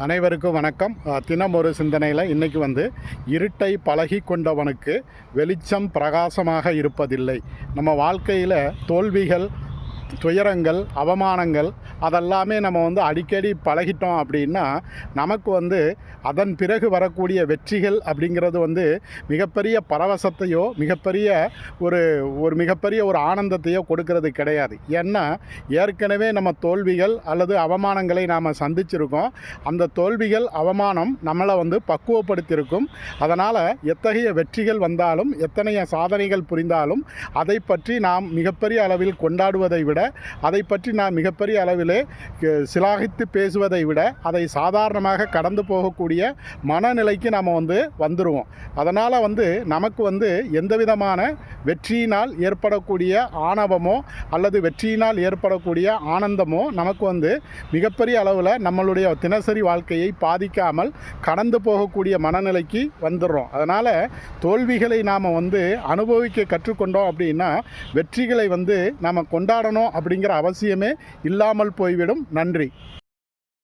அனைவருக்கும் வணக்கம். தினம் ஒரு சிந்தனையில் இன்றைக்கி இருட்டை பழகி கொண்டவனுக்கு வெளிச்சம் பிரகாசமாக இருப்பதில்லை. நம்ம வாழ்க்கையில் தோல்விகள், துயரங்கள், அவமானங்கள் அதெல்லாமே நம்ம அடிக்கடி பழகிட்டோம் அப்படின்னா நமக்கு அதன் பிறகு வரக்கூடிய வெற்றிகள் அப்படிங்கிறது மிகப்பெரிய பரவசத்தையோ மிகப்பெரிய ஒரு ஆனந்தத்தையோ கொடுக்கறது கிடையாது. ஏன்னா ஏற்கனவே நம்ம தோல்விகள் அல்லது அவமானங்களை நாம் சந்திச்சிருக்கோம். அந்த தோல்விகள், அவமானம் நம்மளை பக்குவப்படுத்தியிருக்கும். அதனால் எத்தகைய வெற்றிகள் வந்தாலும், எத்தனைய சாதனைகள் புரிந்தாலும் அதை பற்றி நாம் மிகப்பெரிய அளவில் கொண்டாடுவதை விட, அதை பற்றி நாம் மிகப்பெரிய அளவிலே சிலாகித்து பேசுவதை விட அதை சாதாரணமாக கடந்து போகக்கூடிய மனநிலைக்கு நாம் வந்துடுவோம். அதனால் நமக்கு எந்த விதமான வெற்றியினால் ஏற்படக்கூடிய ஆணவமோ அல்லது வெற்றியினால் ஏற்படக்கூடிய ஆனந்தமோ நமக்கு மிகப்பெரிய அளவில் நம்மளுடைய தினசரி வாழ்க்கையை பாதிக்காமல் கடந்து போகக்கூடிய மனநிலைக்கு வந்துடுறோம். அதனால் தோல்விகளை நாம் அனுபவிக்க கற்றுக்கொண்டோம் அப்படின்னா வெற்றிகளை நாம் கொண்டாடணும் அப்படிங்கிற அவசியமே இல்லாமல் போய்விடும். நன்றி.